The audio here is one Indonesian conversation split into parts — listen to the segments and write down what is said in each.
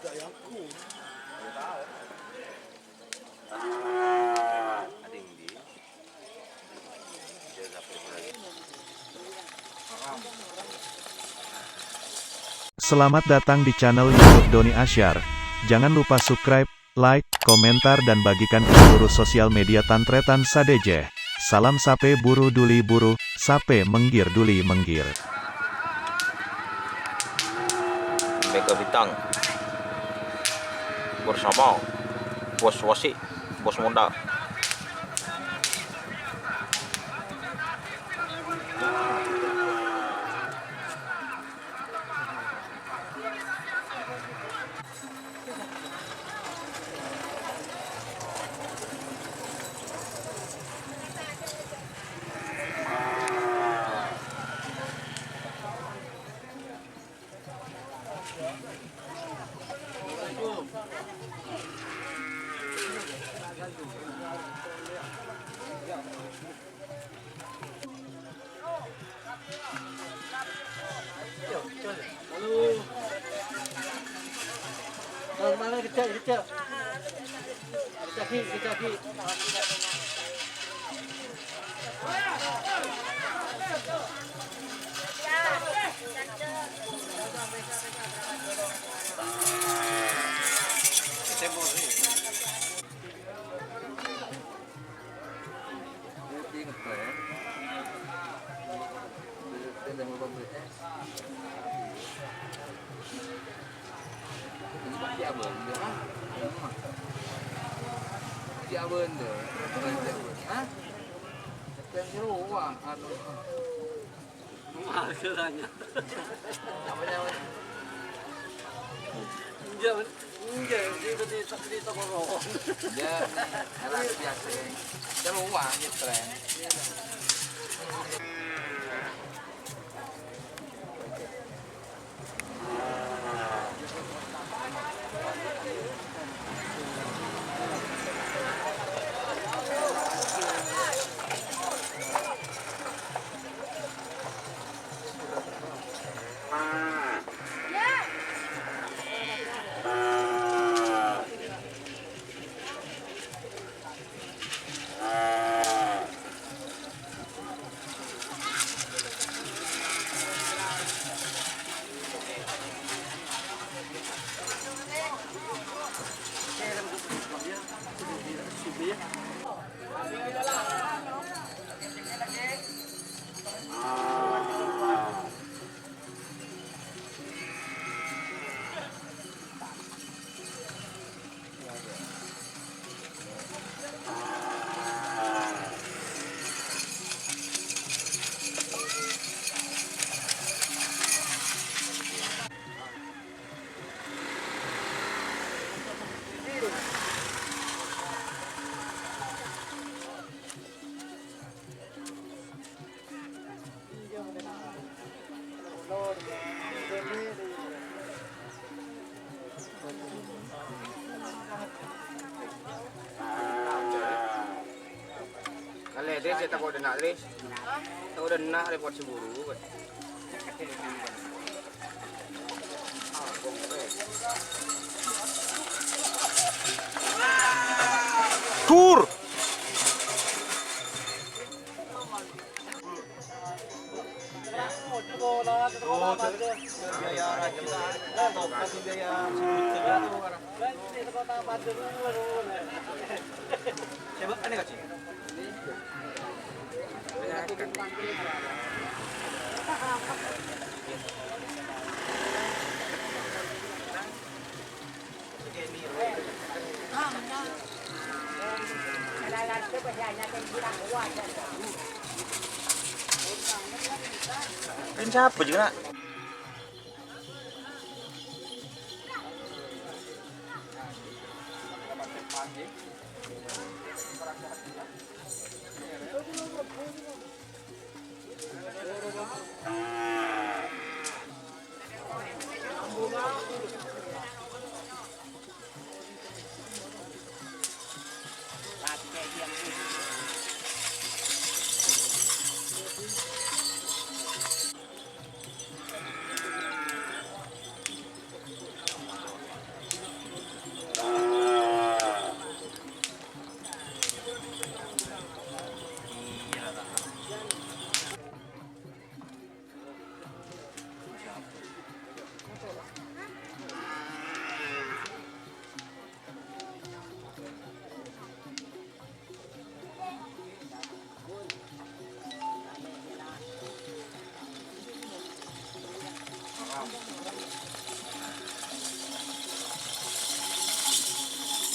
Selamat datang di channel YouTube Doni Asyar. Jangan lupa subscribe, like, komentar dan bagikan ke seluruh sosial media Tantretan Sadejeh. Salam sape buru duli buru, sape menggir duli menggir. Mega Bintang bersama Bos Wasi, Bos Monda. Mana kecil. Kecil. Dia bener. Hah? Yang seru ah, anu. Masalahnya. Namanya di toko rohong. Ya, enak biasa. Seru ah, gitu tren. Dia tak udah nak les, tak udah nak repot seburu kan. Tur. Kan siapa juga nak?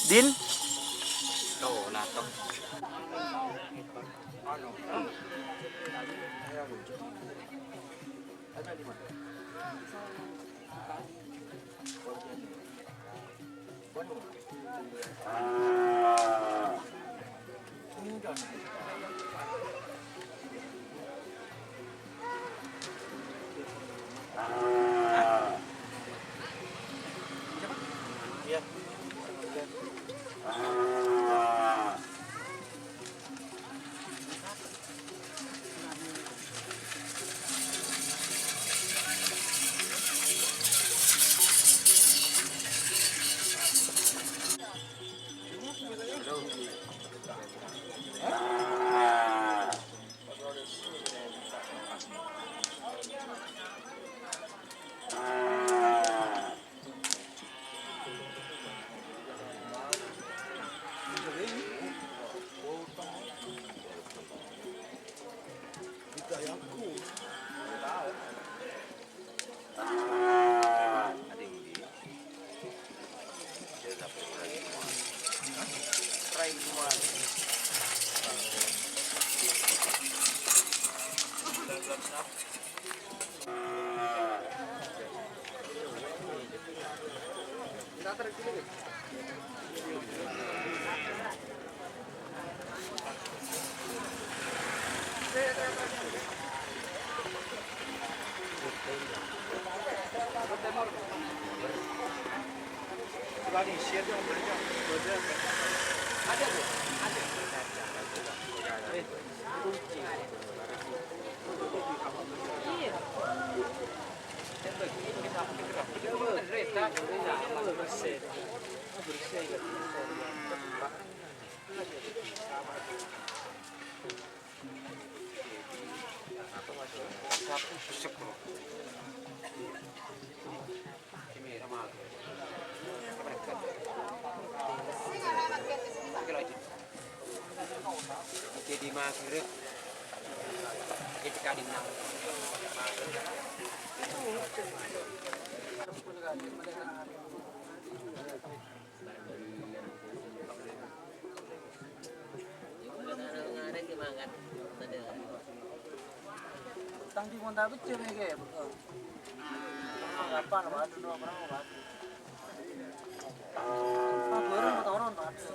Din? Tuh, nato. Jadi maghrib ketika dinang. Tang di monta becil nih kayak. Apa nama ada dua orang apa? Orang orang ada.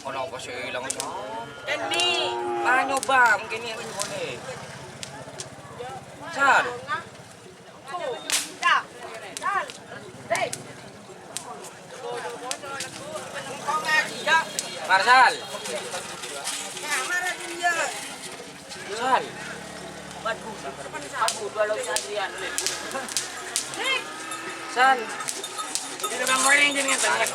Kalau apa sih hilang itu? Ini banyak bang, gini yang ini boleh. Sal. Marsal. Sal. Sal. Ini bang morning din nga tanya.